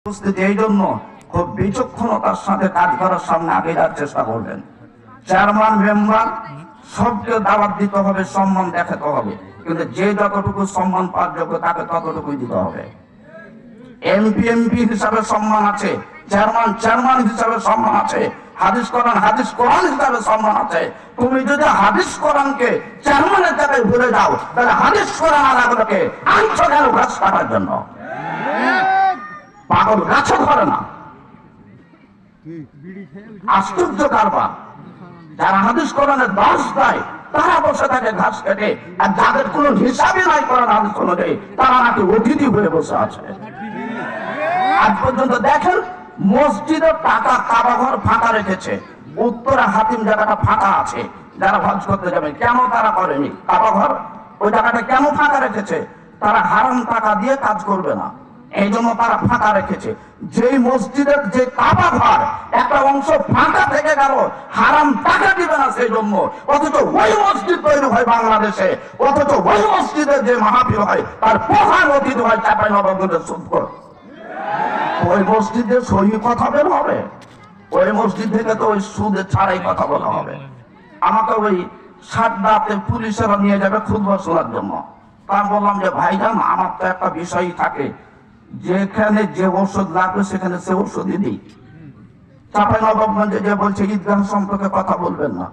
উপস্থিতি এই জন্য খুব বিচক্ষণতার সাথে কাজ করার সামনে আগে যাওয়ার চেষ্টা করবেন। চেয়ারম্যান মেম্বার সবকে দাওয়াত দিতে হবে, সম্মান দেখাতে হবে, কিন্তু যে যতটুকু সম্মান পাওয়ার যোগ্য তাকে ততটুকুই দিতে হবে। এমপি হিসাবে সম্মান আছে, চেয়ারম্যান হিসাবে সম্মান আছে, হাদিস কোরআন হিসাবে সম্মান আছে। তুমি যদি হাদিস কোরআনকে চেয়ারম্যানের জায়গায় ভুলে যাও, তাহলে হাদিস কোরআন আলাগুলোকে আনছো কেন গাছ কাটার জন্য? পাগল গাছে ধরে না। আশ্চর্য কারবার। যারা হাদিস কোরআনের দর্শ দেয় তারা বসে থাকে ঘাস কেটে, আর যাদের কোনো হিসাবই নাই কোরআন হাদিস অনুযায়ী তারা নাকি অতিথি হয়ে বসে আছে। আজ পর্যন্ত দেখেন মসজিদের টাকা কাবাঘর ফাঁকা রেখেছে, উত্তরা হাতিম জায়গাটা ফাঁকা আছে, যারা হজ করতে যাবে কেন তারা করেনি? কাবাঘর ওই জায়গাটা কেন ফাঁকা রেখেছে? তারা হারাম টাকা দিয়ে কাজ করবে না, এই জন্য তারা ফাঁকা রেখেছে। যেই মসজিদের যে কাবাঘর একটা অংশ ফাঁকা থেকে গেল, হারাম টাকা দিবে না সেই জন্য, অথচ ওই মসজিদ তৈরি হয় বাংলাদেশে, অথচ ওই মসজিদের যে মাহফিল হয় তার প্রধান অতিথি হয় চাঁপাইনবাবগঞ্জের সুদখোর। ওই মসজিদে সহি কথা বের হবে, ওই মসজিদ থেকে তো ওই সুদে ছাড়াই কথা বলা হবে। আমাকে ওই সাতটাতে পুলিশেরা নিয়ে যাবে খুতবা শোনার জন্য। তা বললাম যে ভাইজান, আমার তো একটা বিষয় থাকে, যেখানে যে ওষুধ লাগবে সেখানে সে ওষুধই দিই। চাঁপাইনবাবগঞ্জে যে বলছে ঈদগাহ সম্পর্কে কথা বলবেন না,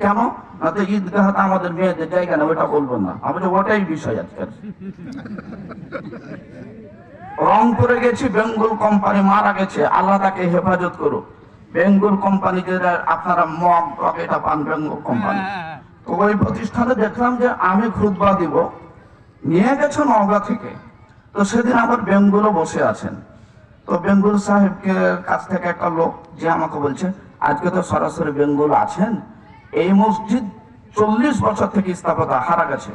কেন? না তো ঈদগাহটা আমাদের মেয়েদের জায়গা না, ওটা বলবেন না। আমি তো ওটাই বিষয় আজকের। রংপুরে গেছি, বেঙ্গল কোম্পানি মারা গেছে, আল্লাহ তাকে হেফাজত করুক। বেঙ্গল কোম্পানি যে আপনারা মগ এটা পান, বেঙ্গল কোম্পানি, তো ওই প্রতিষ্ঠানে দেখলাম যে আমি খুতবা দিব, নিয়ে গেছে নওগাঁ থেকে। তো সেদিন আমার বেঙ্গলও বসে আছেন, তো বেঙ্গল সাহেবকে কাছ থেকে একটা লোক যে আমাকে বলছে, আজকে তো সরাসরি বেঙ্গল আছেন, এই মসজিদ 40 বছর থেকে স্থাপনা হারা গেছে,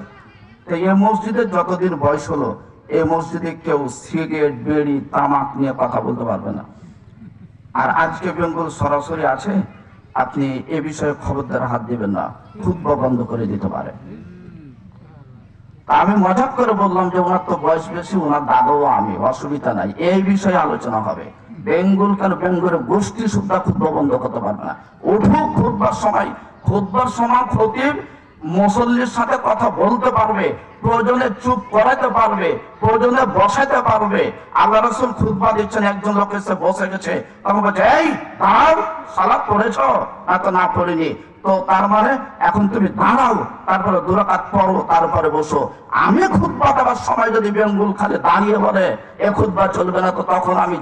তো এই মসজিদের যতদিন বয়স হলো এই মসজিদে কেউ সিগারেট বিড়ি তামাক নিয়ে কথা বলতে পারবে না। আর আজকে বেঙ্গল সরাসরি আছে, আপনি এ বিষয়ে খবরদার হাত দিবেন না, খুতবা বন্ধ করে দিতে পারে। আমি মজাক করে বললাম যে ওনার তো বয়স বেশি, ওনার দাদাও আমি, অসুবিধা নাই, এই বিষয়ে আলোচনা হবে। বেঙ্গল কেন, বেঙ্গলের গোষ্ঠী সুদ্ধা খুতবা বন্ধ করতে পারবে না। উঠুক খুতবার সময় খতিব মুসল্লির সাথে কথা বলতে পারবে, প্রয়োজনে চুপ করাইতে পারবে, প্রয়োজনে বসাইতে পারবে। আল্লাহ রাসূল খুতবা দিচ্ছেন, একজন লোক এসে বসে গেছে, তখন বলছে, এই দাঁড়াও, সালাত পড়েছ? তো না পড়িনি। তো তার মানে এখন তুমি দাঁড়াও, তারপরে 2 রাকাত পড়ো, তারপরে বসো। আমি খুতবা দেওয়ার সময় যদি বেঙ্গল খালি দাঁড়িয়ে বলে এ খুতবা চলবে না, তো তখন আমি